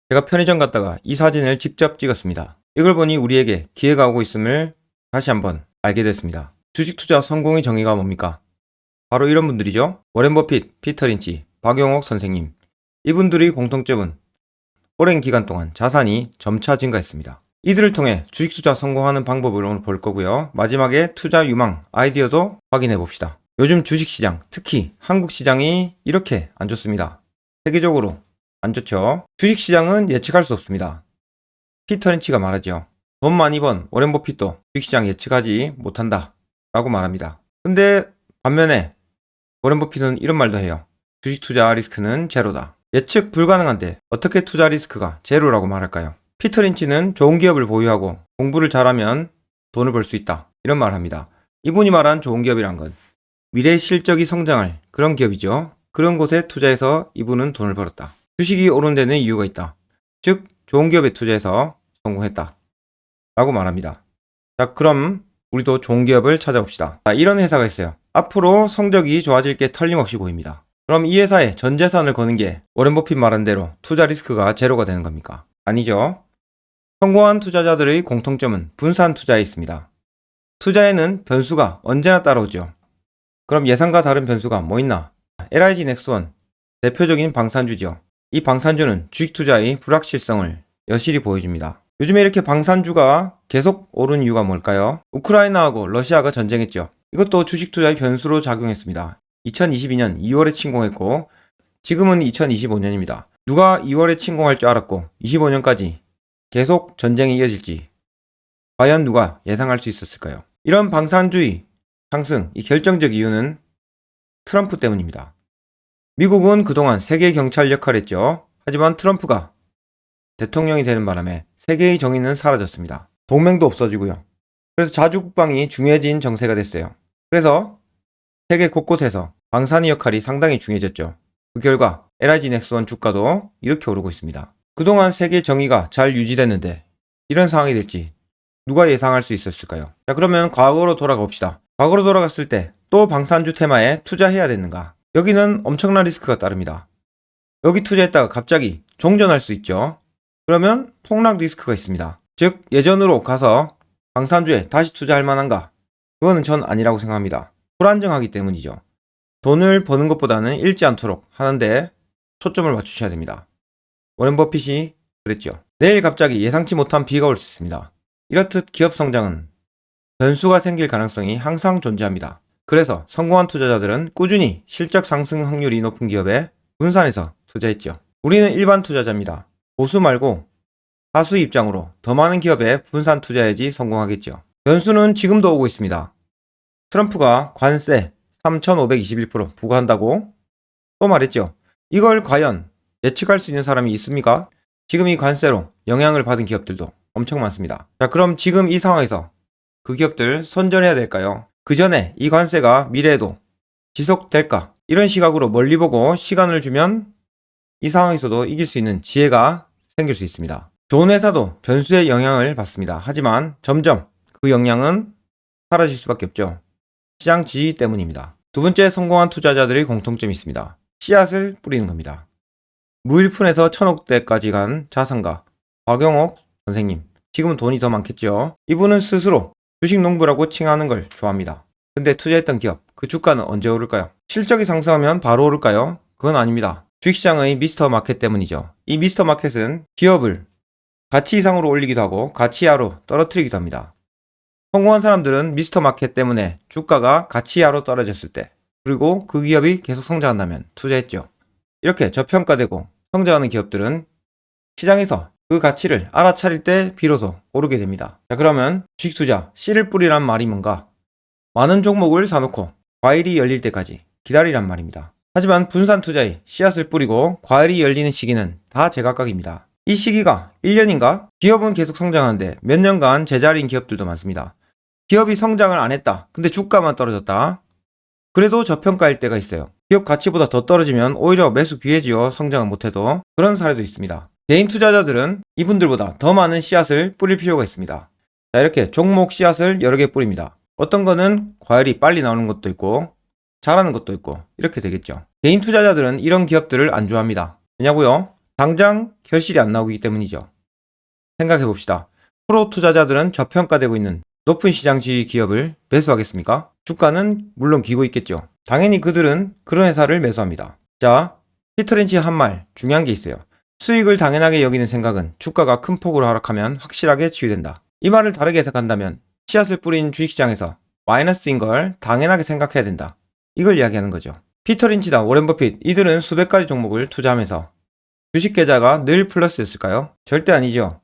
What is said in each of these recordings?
제가 편의점 갔다가 이 사진을 직접 찍었습니다. 이걸 보니 우리에게 기회가 오고 있음을 다시 한번 알게 됐습니다. 주식 투자 성공의 정의가 뭡니까? 바로 이런 분들이죠. 워렌 버핏, 피터 린치, 박용옥 선생님. 이분들의 공통점은 오랜 기간 동안 자산이 점차 증가했습니다. 이들을 통해 주식 투자 성공하는 방법을 오늘 볼 거고요. 마지막에 투자 유망 아이디어도 확인해 봅시다. 요즘 주식시장, 특히 한국 시장이 이렇게 안 좋습니다. 세계적으로 안 좋죠. 주식시장은 예측할 수 없습니다. 피터 린치가 말하죠. 돈 많이 번 워렌 버핏도 주식시장 예측하지 못한다 라고 말합니다. 근데 반면에 워렌 버핏은 이런 말도 해요. 주식 투자 리스크는 제로다. 예측 불가능한데 어떻게 투자 리스크가 제로라고 말할까요? 피터 린치는 좋은 기업을 보유하고 공부를 잘하면 돈을 벌 수 있다. 이런 말을 합니다. 이분이 말한 좋은 기업이란 건 미래 실적이 성장할 그런 기업이죠. 그런 곳에 투자해서 이분은 돈을 벌었다. 주식이 오른 데는 이유가 있다. 즉 좋은 기업에 투자해서 성공했다. 라고 말합니다. 자, 그럼 우리도 좋은 기업을 찾아봅시다. 자, 이런 회사가 있어요. 앞으로 성적이 좋아질 게 틀림없이 보입니다. 그럼 이 회사에 전 재산을 거는 게 워렌 버핏 말한 대로 투자 리스크가 제로가 되는 겁니까? 아니죠. 성공한 투자자들의 공통점은 분산 투자에 있습니다. 투자에는 변수가 언제나 따라오죠. 그럼 예상과 다른 변수가 뭐 있나? LIG 넥스원, 대표적인 방산주죠. 이 방산주는 주식 투자의 불확실성을 여실히 보여줍니다. 요즘에 이렇게 방산주가 계속 오른 이유가 뭘까요? 우크라이나하고 러시아가 전쟁했죠. 이것도 주식 투자의 변수로 작용했습니다. 2022년 2월에 침공했고 지금은 2025년입니다. 누가 2월에 침공할 줄 알았고 25년까지 계속 전쟁이 이어질지 과연 누가 예상할 수 있었을까요? 이런 방산주의 상승, 이 결정적 이유는 트럼프 때문입니다. 미국은 그동안 세계 경찰 역할을 했죠. 하지만 트럼프가 대통령이 되는 바람에 세계의 정의는 사라졌습니다. 동맹도 없어지고요. 그래서 자주 국방이 중요해진 정세가 됐어요. 그래서 세계 곳곳에서 방산의 역할이 상당히 중요해졌죠. 그 결과 LIG 넥스원 주가도 이렇게 오르고 있습니다. 그동안 세계 정의가 잘 유지됐는데 이런 상황이 될지 누가 예상할 수 있었을까요? 자, 그러면 과거로 돌아가 봅시다. 과거로 돌아갔을 때 또 방산주 테마에 투자해야 되는가? 여기는 엄청난 리스크가 따릅니다. 여기 투자했다가 갑자기 종전할 수 있죠. 그러면 폭락 리스크가 있습니다. 즉 예전으로 가서 방산주에 다시 투자할 만한가? 그거는 전 아니라고 생각합니다. 불안정하기 때문이죠. 돈을 버는 것보다는 잃지 않도록 하는데 초점을 맞추셔야 됩니다. 워렌 버핏이 그랬죠. 내일 갑자기 예상치 못한 비가 올 수 있습니다. 이렇듯 기업 성장은 변수가 생길 가능성이 항상 존재합니다. 그래서 성공한 투자자들은 꾸준히 실적 상승 확률이 높은 기업에 분산해서 투자했죠. 우리는 일반 투자자입니다. 보수 말고 하수의 입장으로 더 많은 기업에 분산 투자해야지 성공하겠죠. 변수는 지금도 오고 있습니다. 트럼프가 관세 3,521% 부과한다고 또 말했죠. 이걸 과연 예측할 수 있는 사람이 있습니까? 지금 이 관세로 영향을 받은 기업들도 엄청 많습니다. 자, 그럼 지금 이 상황에서 그 기업들 손절해야 될까요? 그 전에 이 관세가 미래에도 지속될까? 이런 시각으로 멀리 보고 시간을 주면 이 상황에서도 이길 수 있는 지혜가 생길 수 있습니다. 좋은 회사도 변수의 영향을 받습니다. 하지만 점점 그 영향은 사라질 수밖에 없죠. 시장 지지 때문입니다. 두 번째 성공한 투자자들의 공통점이 있습니다. 씨앗을 뿌리는 겁니다. 무일푼에서 천억대까지 간 자산가 박용옥 선생님. 지금은 돈이 더 많겠죠. 이분은 스스로 주식 농부라고 칭하는 걸 좋아합니다. 근데 투자했던 기업, 그 주가는 언제 오를까요? 실적이 상승하면 바로 오를까요? 그건 아닙니다. 주식시장의 미스터 마켓 때문이죠. 이 미스터 마켓은 기업을 가치 이상으로 올리기도 하고 가치 이하로 떨어뜨리기도 합니다. 성공한 사람들은 미스터 마켓 때문에 주가가 가치 이하로 떨어졌을 때 그리고 그 기업이 계속 성장한다면 투자했죠. 이렇게 저평가되고 성장하는 기업들은 시장에서 그 가치를 알아차릴 때 비로소 오르게 됩니다. 자, 그러면 주식 투자 씨를 뿌리란 말이 뭔가? 많은 종목을 사놓고 과일이 열릴 때까지 기다리란 말입니다. 하지만 분산 투자에 씨앗을 뿌리고 과일이 열리는 시기는 다 제각각입니다. 이 시기가 1년인가? 기업은 계속 성장하는데 몇 년간 제자리인 기업들도 많습니다. 기업이 성장을 안 했다. 근데 주가만 떨어졌다. 그래도 저평가일 때가 있어요. 기업 가치보다 더 떨어지면 오히려 매수 기회지요. 성장을 못해도. 그런 사례도 있습니다. 개인 투자자들은 이분들보다 더 많은 씨앗을 뿌릴 필요가 있습니다. 자, 이렇게 종목 씨앗을 여러 개 뿌립니다. 어떤 거는 과일이 빨리 나오는 것도 있고 잘하는 것도 있고 이렇게 되겠죠. 개인 투자자들은 이런 기업들을 안 좋아합니다. 왜냐고요? 당장 결실이 안 나오기 때문이죠. 생각해봅시다. 프로 투자자들은 저평가되고 있는 높은 시장 지위 기업을 매수하겠습니까? 주가는 물론 기고 있겠죠. 당연히 그들은 그런 회사를 매수합니다. 자, 피터 린치의 한 말 중요한 게 있어요. 수익을 당연하게 여기는 생각은 주가가 큰 폭으로 하락하면 확실하게 치유된다. 이 말을 다르게 해석한다면 씨앗을 뿌린 주식시장에서 마이너스인 걸 당연하게 생각해야 된다. 이걸 이야기하는 거죠. 피터 린치다 워렌 버핏 이들은 수백 가지 종목을 투자하면서 주식 계좌가 늘 플러스였을까요? 절대 아니죠.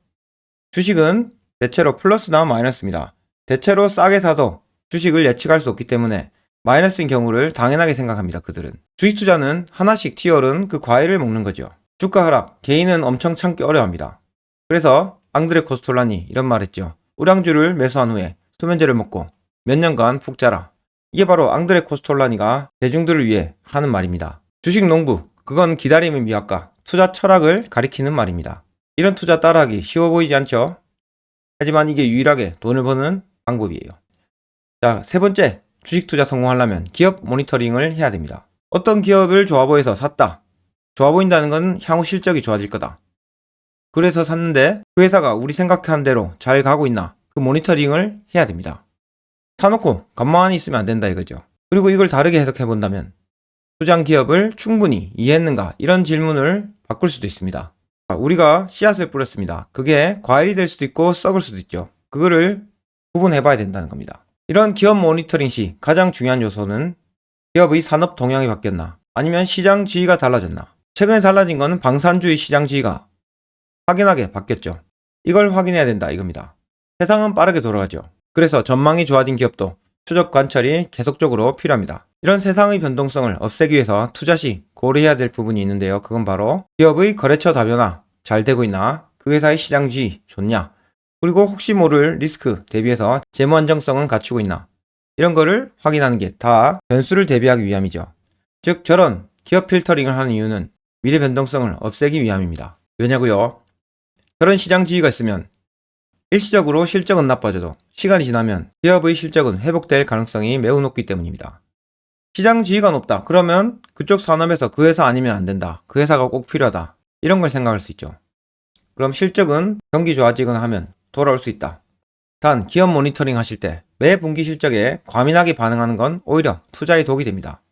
주식은 대체로 플러스나 마이너스입니다. 대체로 싸게 사도 주식을 예측할 수 없기 때문에 마이너스인 경우를 당연하게 생각합니다. 그들은. 주식 투자는 하나씩 튀어오른 그 과일을 먹는 거죠. 주가 하락, 개인은 엄청 참기 어려워합니다. 그래서 앙드레 코스톨라니 이런 말 했죠. 우량주를 매수한 후에 수면제를 먹고 몇 년간 푹 자라. 이게 바로 앙드레 코스톨라니가 대중들을 위해 하는 말입니다. 주식 농부, 그건 기다림의 미학과 투자 철학을 가리키는 말입니다. 이런 투자 따라하기 쉬워 보이지 않죠? 하지만 이게 유일하게 돈을 버는 방법이에요. 자, 세 번째, 주식 투자 성공하려면 기업 모니터링을 해야 됩니다. 어떤 기업을 좋아 보여서 샀다. 좋아 보인다는 건 향후 실적이 좋아질 거다. 그래서 샀는데 그 회사가 우리 생각한 대로 잘 가고 있나? 그 모니터링을 해야 됩니다. 사놓고 가만히 있으면 안 된다 이거죠. 그리고 이걸 다르게 해석해 본다면 투자한 기업을 충분히 이해했는가? 이런 질문을 바꿀 수도 있습니다. 우리가 씨앗을 뿌렸습니다. 그게 과일이 될 수도 있고 썩을 수도 있죠. 그거를 구분해 봐야 된다는 겁니다. 이런 기업 모니터링 시 가장 중요한 요소는 기업의 산업 동향이 바뀌었나? 아니면 시장 지위가 달라졌나? 최근에 달라진 것은 방산주의 시장 지위가 확연하게 바뀌었죠. 이걸 확인해야 된다 이겁니다. 세상은 빠르게 돌아가죠. 그래서 전망이 좋아진 기업도 추적 관찰이 계속적으로 필요합니다. 이런 세상의 변동성을 없애기 위해서 투자 시 고려해야 될 부분이 있는데요. 그건 바로 기업의 거래처 다변화 잘 되고 있나? 그 회사의 시장 지위 좋냐? 그리고 혹시 모를 리스크 대비해서 재무 안정성은 갖추고 있나? 이런 거를 확인하는 게 다 변수를 대비하기 위함이죠. 즉 저런 기업 필터링을 하는 이유는 미래 변동성을 없애기 위함입니다. 왜냐고요? 그런 시장 지위가 있으면 일시적으로 실적은 나빠져도 시간이 지나면 기업의 실적은 회복될 가능성이 매우 높기 때문입니다. 시장 지위가 높다. 그러면 그쪽 산업에서 그 회사 아니면 안 된다. 그 회사가 꼭 필요하다. 이런 걸 생각할 수 있죠. 그럼 실적은 경기 좋아지거나 하면 돌아올 수 있다. 단 기업 모니터링 하실 때 매 분기 실적에 과민하게 반응하는 건 오히려 투자에 독이 됩니다.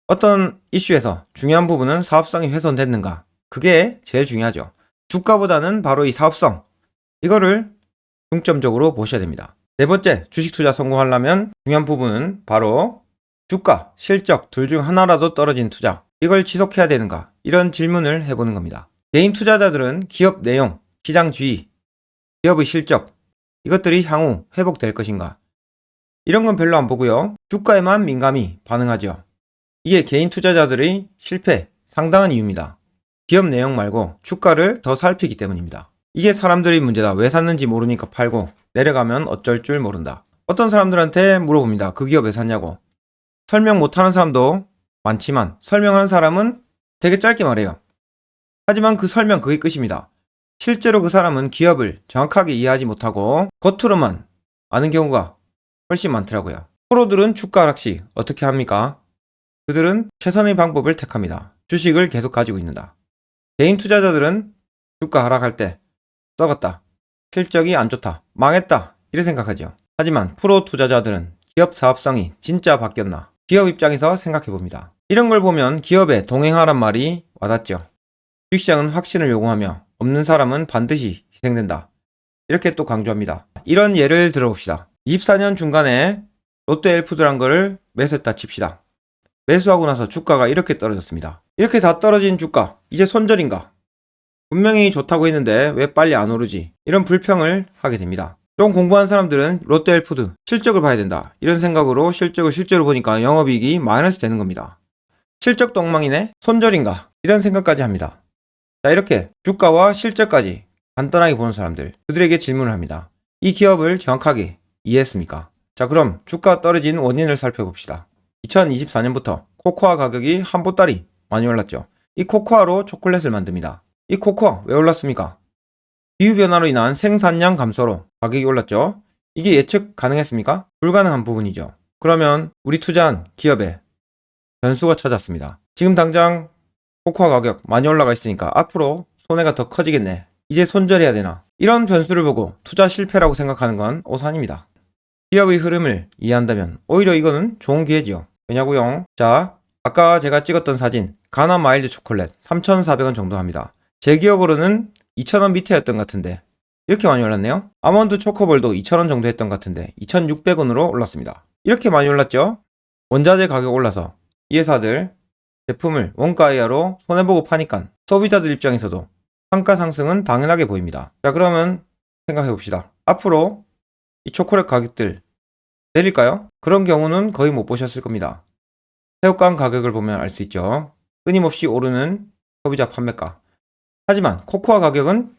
어떤 이슈에서 중요한 부분은 사업성이 훼손됐는가? 그게 제일 중요하죠. 주가보다는 바로 이 사업성. 이거를 중점적으로 보셔야 됩니다. 네 번째, 주식 투자 성공하려면 중요한 부분은 바로 주가, 실적 둘 중 하나라도 떨어진 투자. 이걸 지속해야 되는가? 이런 질문을 해보는 겁니다. 개인 투자자들은 기업 내용, 시장 지위, 기업의 실적 이것들이 향후 회복될 것인가? 이런 건 별로 안 보고요. 주가에만 민감히 반응하죠. 이게 개인 투자자들의 실패 상당한 이유입니다. 기업 내용 말고 주가를 더 살피기 때문입니다. 이게 사람들의 문제다. 왜 샀는지 모르니까 팔고 내려가면 어쩔 줄 모른다. 어떤 사람들한테 물어봅니다. 그 기업 왜 샀냐고. 설명 못하는 사람도 많지만 설명하는 사람은 되게 짧게 말해요. 하지만 그 설명 그게 끝입니다. 실제로 그 사람은 기업을 정확하게 이해하지 못하고 겉으로만 아는 경우가 훨씬 많더라고요. 프로들은 주가 하락 시 어떻게 합니까? 그들은 최선의 방법을 택합니다. 주식을 계속 가지고 있는다. 개인 투자자들은 주가 하락할 때 썩었다. 실적이 안 좋다. 망했다. 이렇게 생각하죠. 하지만 프로 투자자들은 기업 사업성이 진짜 바뀌었나? 기업 입장에서 생각해 봅니다. 이런 걸 보면 기업에 동행하란 말이 와닿죠. 주식시장은 확신을 요구하며 없는 사람은 반드시 희생된다. 이렇게 또 강조합니다. 이런 예를 들어봅시다. 24년 중간에 롯데헬푸드란 거를 매수했다 칩시다. 매수하고 나서 주가가 이렇게 떨어졌습니다. 이렇게 다 떨어진 주가, 이제 손절인가? 분명히 좋다고 했는데 왜 빨리 안 오르지? 이런 불평을 하게 됩니다. 좀 공부한 사람들은 롯데헬푸드 실적을 봐야 된다. 이런 생각으로 실적을 실제로 보니까 영업이익이 마이너스 되는 겁니다. 실적도 엉망이네? 손절인가? 이런 생각까지 합니다. 자, 이렇게 주가와 실적까지 간단하게 보는 사람들, 그들에게 질문을 합니다. 이 기업을 정확하게 이해했습니까? 자, 그럼 주가 떨어진 원인을 살펴봅시다. 2024년부터 코코아 가격이 한 보따리 많이 올랐죠. 이 코코아로 초콜릿을 만듭니다. 이 코코아 왜 올랐습니까? 기후변화로 인한 생산량 감소로 가격이 올랐죠. 이게 예측 가능했습니까? 불가능한 부분이죠. 그러면 우리 투자한 기업에 변수가 찾았습니다. 지금 당장 코코아 가격 많이 올라가 있으니까 앞으로 손해가 더 커지겠네. 이제 손절해야 되나. 이런 변수를 보고 투자 실패라고 생각하는 건 오산입니다. 기업의 흐름을 이해한다면 오히려 이거는 좋은 기회지요. 왜냐고요? 자, 아까 제가 찍었던 사진 가나 마일드 초콜릿 3,400원 정도 합니다. 제 기억으로는 2,000원 밑에였던 것 같은데 이렇게 많이 올랐네요. 아몬드 초코볼도 2,000원 정도 했던 것 같은데 2,600원으로 올랐습니다. 이렇게 많이 올랐죠? 원자재 가격 올라서 이 회사들 제품을 원가 이하로 손해보고 파니까 소비자들 입장에서도 단가 상승은 당연하게 보입니다. 자, 그러면 생각해 봅시다. 앞으로 이 초콜릿 가격들 내릴까요? 그런 경우는 거의 못 보셨을 겁니다. 새우깡 가격을 보면 알 수 있죠. 끊임없이 오르는 소비자 판매가. 하지만 코코아 가격은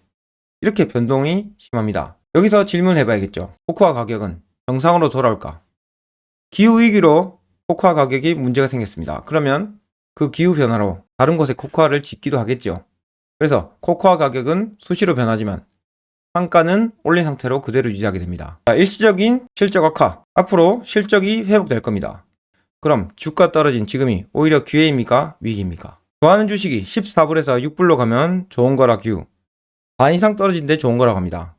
이렇게 변동이 심합니다. 여기서 질문해 봐야겠죠. 코코아 가격은 정상으로 돌아올까? 기후위기로 코코아 가격이 문제가 생겼습니다. 그러면 그 기후 변화로 다른 곳에 코코아를 짓기도 하겠죠. 그래서 코코아 가격은 수시로 변하지만 단가는 올린 상태로 그대로 유지하게 됩니다. 자, 일시적인 실적 악화. 앞으로 실적이 회복될 겁니다. 그럼 주가 떨어진 지금이 오히려 기회입니까? 위기입니까? 좋아하는 주식이 14불에서 6불로 가면 좋은 거라 기후. 반 이상 떨어진데 좋은 거라고 합니다.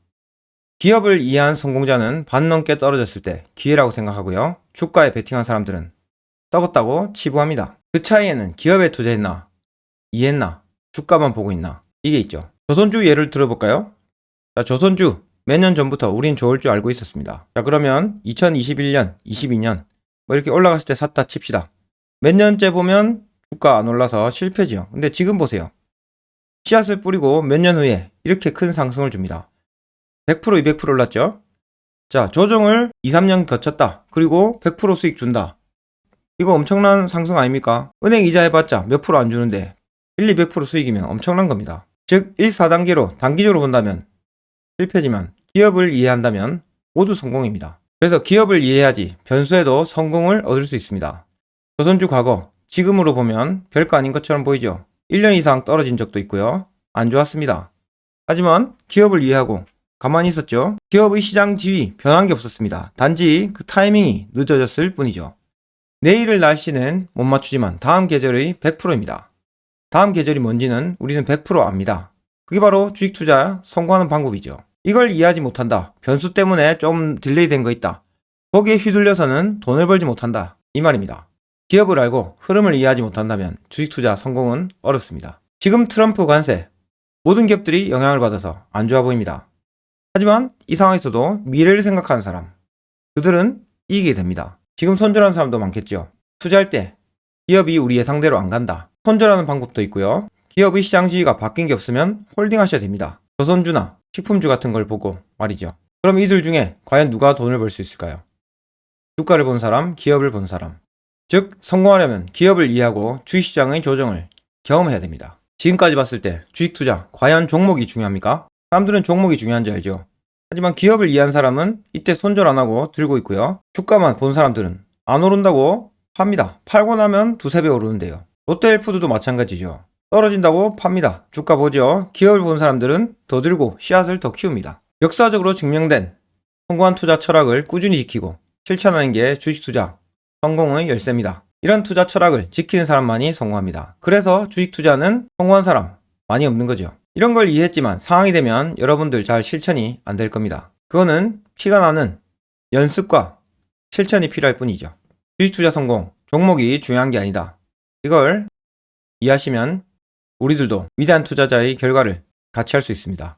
기업을 이해한 성공자는 반 넘게 떨어졌을 때 기회라고 생각하고요. 주가에 베팅한 사람들은 썩었다고 치부합니다. 그 차이에는 기업에 투자했나, 이해했나, 주가만 보고 있나 이게 있죠. 조선주 예를 들어볼까요? 자, 조선주 몇 년 전부터 우린 좋을 줄 알고 있었습니다. 자, 그러면 2021년, 22년 뭐 이렇게 올라갔을 때 샀다 칩시다. 몇 년째 보면 주가 안 올라서 실패지요. 근데 지금 보세요. 씨앗을 뿌리고 몇 년 후에 이렇게 큰 상승을 줍니다. 100%, 200% 올랐죠? 자, 조정을 2, 3년 거쳤다. 그리고 100% 수익 준다. 이거 엄청난 상승 아닙니까? 은행 이자 해봤자 몇 프로 안 주는데 1, 200% 수익이면 엄청난 겁니다. 즉 1, 4단계로 단기적으로 본다면 실패지만 기업을 이해한다면 모두 성공입니다. 그래서 기업을 이해해야지 변수에도 성공을 얻을 수 있습니다. 조선주 과거, 지금으로 보면 별거 아닌 것처럼 보이죠. 1년 이상 떨어진 적도 있고요. 안 좋았습니다. 하지만 기업을 이해하고 가만히 있었죠. 기업의 시장 지위 변한 게 없었습니다. 단지 그 타이밍이 늦어졌을 뿐이죠. 내일을 날씨는 못 맞추지만 다음 계절의 100%입니다. 다음 계절이 뭔지는 우리는 100% 압니다. 그게 바로 주식 투자 성공하는 방법이죠. 이걸 이해하지 못한다. 변수 때문에 좀 딜레이 된 거 있다. 거기에 휘둘려서는 돈을 벌지 못한다. 이 말입니다. 기업을 알고 흐름을 이해하지 못한다면 주식 투자 성공은 어렵습니다. 지금 트럼프 관세, 모든 기업들이 영향을 받아서 안 좋아 보입니다. 하지만 이 상황에서도 미래를 생각하는 사람, 그들은 이기게 됩니다. 지금 손절하는 사람도 많겠죠. 투자할 때 기업이 우리 예상대로 안 간다. 손절하는 방법도 있고요. 기업의 시장 지위가 바뀐 게 없으면 홀딩 하셔야 됩니다. 조선주나 식품주 같은 걸 보고 말이죠. 그럼 이들 중에 과연 누가 돈을 벌 수 있을까요? 주가를 본 사람, 기업을 본 사람. 즉 성공하려면 기업을 이해하고 주식시장의 조정을 경험해야 됩니다. 지금까지 봤을 때 주식 투자 과연 종목이 중요합니까? 사람들은 종목이 중요한지 알죠. 하지만 기업을 이해한 사람은 이때 손절 안 하고 들고 있고요. 주가만 본 사람들은 안 오른다고 팝니다. 팔고 나면 두세 배 오르는데요. 롯데헬프드도 마찬가지죠. 떨어진다고 팝니다. 주가 보죠. 기업을 본 사람들은 더 들고 씨앗을 더 키웁니다. 역사적으로 증명된 성공한 투자 철학을 꾸준히 지키고 실천하는 게 주식 투자 성공의 열쇠입니다. 이런 투자 철학을 지키는 사람만이 성공합니다. 그래서 주식 투자는 성공한 사람 많이 없는 거죠. 이런 걸 이해했지만 상황이 되면 여러분들 잘 실천이 안 될 겁니다. 그거는 피가 나는 연습과 실천이 필요할 뿐이죠. 주식 투자 성공, 종목이 중요한 게 아니다. 이걸 이해하시면 우리들도 위대한 투자자의 결과를 같이 할 수 있습니다.